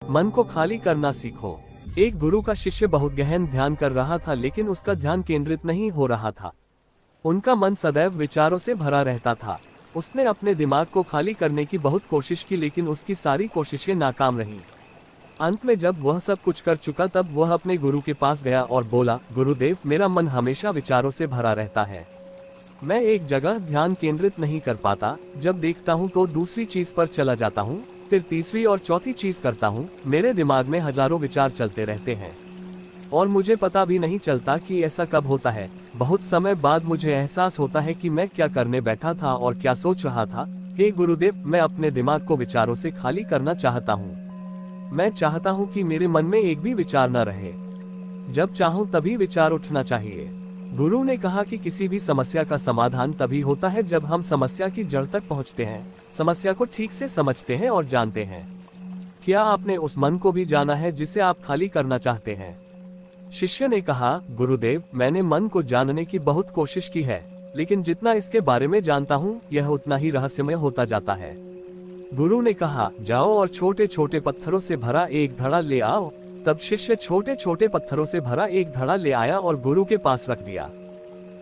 मन को खाली करना सीखो। एक गुरु का शिष्य बहुत गहन ध्यान कर रहा था, लेकिन उसका ध्यान केंद्रित नहीं हो रहा था। उनका मन सदैव विचारों से भरा रहता था। उसने अपने दिमाग को खाली करने की बहुत कोशिश की, लेकिन उसकी सारी कोशिशें नाकाम रहीं। अंत में जब वह सब कुछ कर चुका, तब वह अपने गुरु के पास गया और बोला, गुरुदेव, मेरा मन हमेशा विचारों से भरा रहता है। मैं एक जगह ध्यान केंद्रित नहीं कर पाता। जब देखता हूँ तो दूसरी चीज पर चला जाता हूँ, फिर तीसरी और चौथी चीज करता हूँ। मेरे दिमाग में हजारों विचार चलते रहते हैं और मुझे पता भी नहीं चलता कि ऐसा कब होता है। बहुत समय बाद मुझे एहसास होता है कि मैं क्या करने बैठा था और क्या सोच रहा था। हे गुरुदेव, मैं अपने दिमाग को विचारों से खाली करना चाहता हूँ। मैं चाहता हूँ कि मेरे मन में एक भी विचार न रहे। जब चाहूँ तभी विचार उठना चाहिए। गुरु ने कहा कि किसी भी समस्या का समाधान तभी होता है जब हम समस्या की जड़ तक पहुँचते हैं, समस्या को ठीक से समझते हैं और जानते हैं। क्या आपने उस मन को भी जाना है जिसे आप खाली करना चाहते हैं? शिष्य ने कहा, गुरुदेव, मैंने मन को जानने की बहुत कोशिश की है, लेकिन जितना इसके बारे में जानता हूँ यह उतना ही रहस्यमय होता जाता है। गुरु ने कहा, जाओ और छोटे छोटे पत्थरों से भरा एक घड़ा ले आओ। तब शिष्य छोटे छोटे पत्थरों से भरा एक घड़ा ले आया और गुरु के पास रख दिया।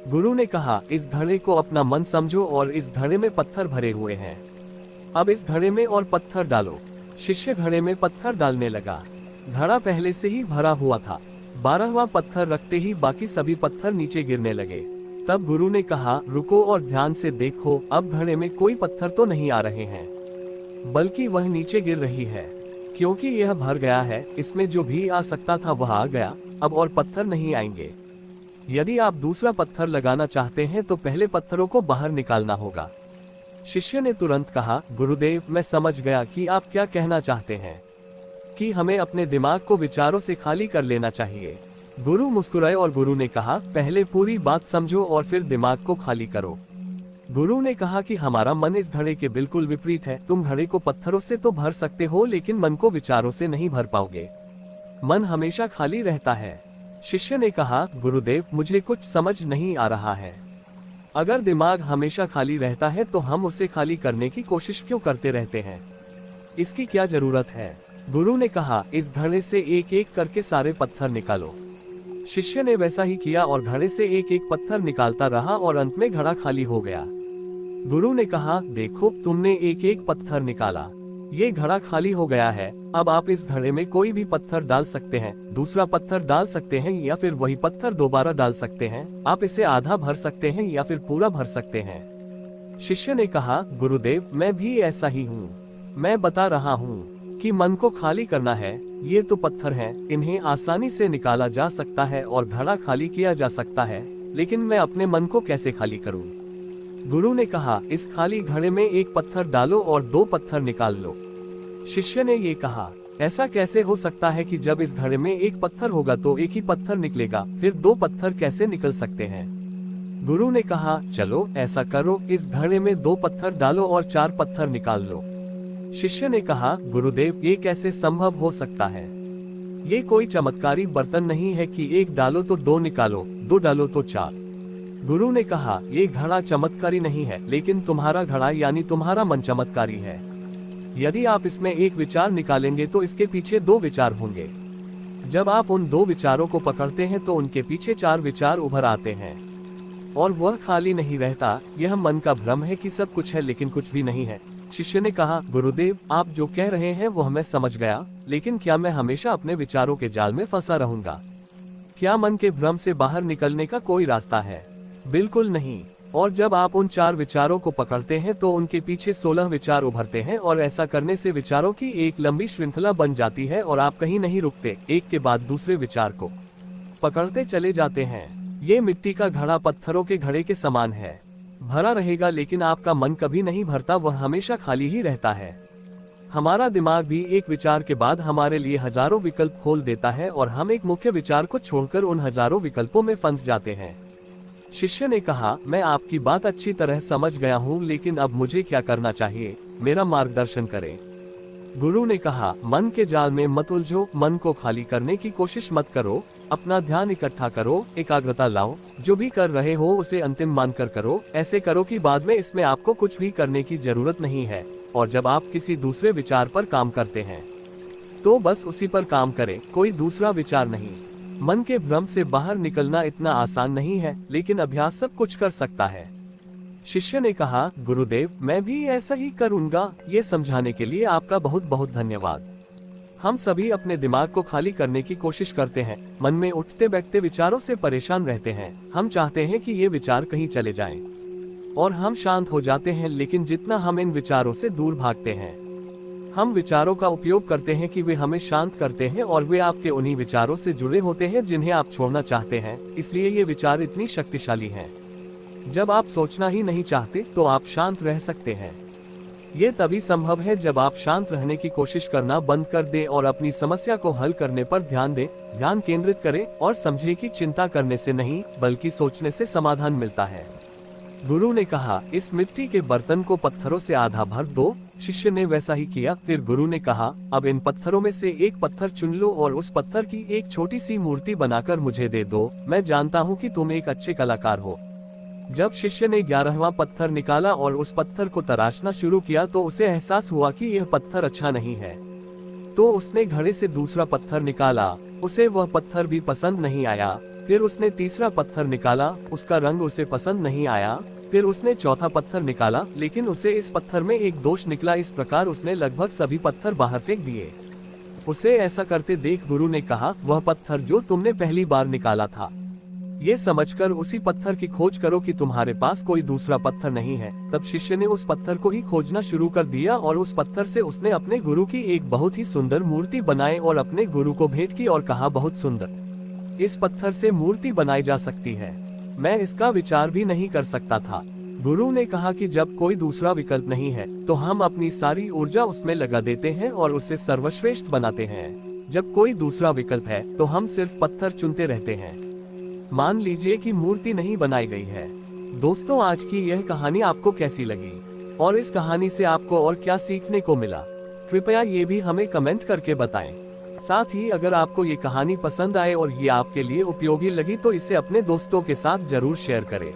गुरु ने कहा, इस घड़े को अपना मन समझो और इस घड़े में पत्थर भरे हुए हैं। अब इस घड़े में और पत्थर डालो। शिष्य घड़े में पत्थर डालने लगा। घड़ा पहले से ही भरा हुआ था। 12वां पत्थर रखते ही बाकी सभी पत्थर नीचे गिरने लगे। तब गुरु ने कहा, रुको और ध्यान से देखो। अब घड़े में कोई पत्थर तो नहीं आ रहे हैं, बल्कि वह नीचे गिर रही है, क्योंकि यह भर गया है। इसमें जो भी आ सकता था वह आ गया। अब और पत्थर नहीं आएंगे। यदि आप दूसरा पत्थर लगाना चाहते हैं तो पहले पत्थरों को बाहर निकालना होगा। शिष्य ने तुरंत कहा, गुरुदेव, मैं समझ गया कि आप क्या कहना चाहते हैं, कि हमें अपने दिमाग को विचारों से खाली कर लेना चाहिए। गुरु मुस्कुराए और गुरु ने कहा, पहले पूरी बात समझो और फिर दिमाग को खाली करो। गुरु ने कहा कि हमारा मन इस घड़े के बिल्कुल विपरीत है। तुम घड़े को पत्थरों से तो भर सकते हो, लेकिन मन को विचारों से नहीं भर पाओगे। मन हमेशा खाली रहता है। शिष्य ने कहा, गुरुदेव, मुझे कुछ समझ नहीं आ रहा है। अगर दिमाग हमेशा खाली रहता है तो हम उसे खाली करने की कोशिश क्यों करते रहते हैं? इसकी क्या जरूरत है? गुरु ने कहा, इस घड़े से एक एक करके सारे पत्थर निकालो। शिष्य ने वैसा ही किया और घड़े से एक एक पत्थर निकालता रहा और अंत में घड़ा खाली हो गया। गुरु ने कहा, देखो, तुमने एक एक पत्थर निकाला, ये घड़ा खाली हो गया है। अब आप इस घड़े में कोई भी पत्थर डाल सकते हैं, दूसरा पत्थर डाल सकते हैं या फिर वही पत्थर दोबारा डाल सकते हैं। आप इसे आधा भर सकते हैं या फिर पूरा भर सकते हैं। शिष्य ने कहा, गुरुदेव, मैं भी ऐसा ही हूँ। मैं बता रहा हूँ कि मन को खाली करना है। ये तो पत्थर हैं, इन्हें आसानी से निकाला जा सकता है और घड़ा खाली किया जा सकता है, लेकिन मैं अपने मन को कैसे खाली करूं? गुरु ने कहा, इस खाली घड़े में एक पत्थर डालो और 2 पत्थर निकाल लो। शिष्य ने ये कहा, ऐसा कैसे हो सकता है कि जब इस घड़े में एक पत्थर होगा तो एक ही पत्थर निकलेगा, फिर 2 पत्थर कैसे निकल सकते हैं? गुरु ने कहा, चलो ऐसा करो, इस घड़े में 2 पत्थर डालो और 4 पत्थर निकाल लो। शिष्य ने कहा, गुरुदेव, ये कैसे संभव हो सकता है? ये कोई चमत्कारी बर्तन नहीं है कि 1 डालो तो 2 निकालो, 2 डालो तो 4। गुरु ने कहा, ये घड़ा चमत्कारी नहीं है, लेकिन तुम्हारा घड़ा यानी तुम्हारा मन चमत्कारी है। यदि आप इसमें एक विचार निकालेंगे तो इसके पीछे 2 विचार होंगे। जब आप उन 2 विचारों को पकड़ते हैं तो उनके पीछे 4 विचार उभर आते हैं और वह खाली नहीं रहता। यह मन का भ्रम है कि सब कुछ है लेकिन कुछ भी नहीं है। शिष्य ने कहा, गुरुदेव, आप जो कह रहे हैं वह मैं समझ गया, लेकिन क्या मैं हमेशा अपने विचारों के जाल में फंसा रहूंगा? क्या मन के भ्रम से बाहर निकलने का कोई रास्ता है? बिल्कुल नहीं। और जब आप उन 4 विचारों को पकड़ते हैं तो उनके पीछे 16 विचार उभरते हैं और ऐसा करने से विचारों की एक लंबी श्रृंखला बन जाती है और आप कहीं नहीं रुकते, एक के बाद दूसरे विचार को पकड़ते चले जाते हैं। ये मिट्टी का घड़ा पत्थरों के घड़े के समान है, भरा रहेगा, लेकिन आपका मन कभी नहीं भरता, वह हमेशा खाली ही रहता है। हमारा दिमाग भी एक विचार के बाद हमारे लिए हजारों विकल्प खोल देता है और हम एक मुख्य विचार को छोड़कर उन हजारों विकल्पों में फंस जाते हैं। शिष्य ने कहा, मैं आपकी बात अच्छी तरह समझ गया हूँ, लेकिन अब मुझे क्या करना चाहिए? मेरा मार्गदर्शन करें। गुरु ने कहा, मन के जाल में मत उलझो, मन को खाली करने की कोशिश मत करो, अपना ध्यान इकट्ठा करो, एकाग्रता लाओ, जो भी कर रहे हो उसे अंतिम मानकर करो। ऐसे करो कि बाद में इसमें आपको कुछ भी करने की जरूरत नहीं है। और जब आप किसी दूसरे विचार पर काम करते हैं तो बस उसी पर काम करें, कोई दूसरा विचार नहीं। मन के भ्रम से बाहर निकलना इतना आसान नहीं है, लेकिन अभ्यास सब कुछ कर सकता है। शिष्य ने कहा, गुरुदेव, मैं भी ऐसा ही करूंगा। ये समझाने के लिए आपका बहुत बहुत धन्यवाद। हम सभी अपने दिमाग को खाली करने की कोशिश करते हैं, मन में उठते बैठते विचारों से परेशान रहते हैं। हम चाहते हैं कि ये विचार कहीं चले जाएं, और हम शांत हो जाते हैं, लेकिन जितना हम इन विचारों से दूर भागते हैं, हम विचारों का उपयोग करते हैं कि वे हमें शांत करते हैं, और वे आपके उन्हीं विचारों से जुड़े होते हैं जिन्हें आप छोड़ना चाहते हैं। इसलिए ये विचार इतनी शक्तिशाली हैं। जब आप सोचना ही नहीं चाहते तो आप शांत रह सकते हैं। ये तभी संभव है जब आप शांत रहने की कोशिश करना बंद कर दें और अपनी समस्या को हल करने पर ध्यान दें, ध्यान केंद्रित करें और समझें कि चिंता करने से नहीं बल्कि सोचने से समाधान मिलता है। गुरु ने कहा, इस मिट्टी के बर्तन को पत्थरों से आधा भर दो। शिष्य ने वैसा ही किया। फिर गुरु ने कहा, अब इन पत्थरों में से एक पत्थर चुन लो और उस पत्थर की एक छोटी सी मूर्ति बनाकर मुझे दे दो। मैं जानता हूँ कि तुम एक अच्छे कलाकार हो। जब शिष्य ने 11वां पत्थर निकाला और उस पत्थर को तराशना शुरू किया तो उसे एहसास हुआ कि यह पत्थर अच्छा नहीं है। तो उसने घड़े से दूसरा पत्थर निकाला, उसे वह पत्थर भी पसंद नहीं आया। फिर उसने तीसरा पत्थर निकाला, उसका रंग उसे पसंद नहीं आया। फिर उसने चौथा पत्थर निकाला, लेकिन उसे इस पत्थर में एक दोष निकला। इस प्रकार उसने लगभग सभी पत्थर बाहर फेंक दिए। उसे ऐसा करते देख गुरु ने कहा, वह पत्थर जो तुमने पहली बार निकाला था, ये समझकर उसी पत्थर की खोज करो कि तुम्हारे पास कोई दूसरा पत्थर नहीं है। तब शिष्य ने उस पत्थर को ही खोजना शुरू कर दिया और उस पत्थर से उसने अपने गुरु की एक बहुत ही सुंदर मूर्ति बनाई और अपने गुरु को भेंट की और कहा, बहुत सुंदर, इस पत्थर से मूर्ति बनाई जा सकती है। मैं इसका विचार भी नहीं कर सकता था। गुरु ने कहा कि जब कोई दूसरा विकल्प नहीं है तो हम अपनी सारी ऊर्जा उसमें लगा देते हैं और उसे सर्वश्रेष्ठ बनाते हैं। जब कोई दूसरा विकल्प है तो हम सिर्फ पत्थर चुनते रहते हैं। मान लीजिए कि मूर्ति नहीं बनाई गई है। दोस्तों, आज की यह कहानी आपको कैसी लगी और इस कहानी से आपको और क्या सीखने को मिला, कृपया ये भी हमें कमेंट करके बताएं। साथ ही अगर आपको ये कहानी पसंद आए और ये आपके लिए उपयोगी लगी तो इसे अपने दोस्तों के साथ जरूर शेयर करें।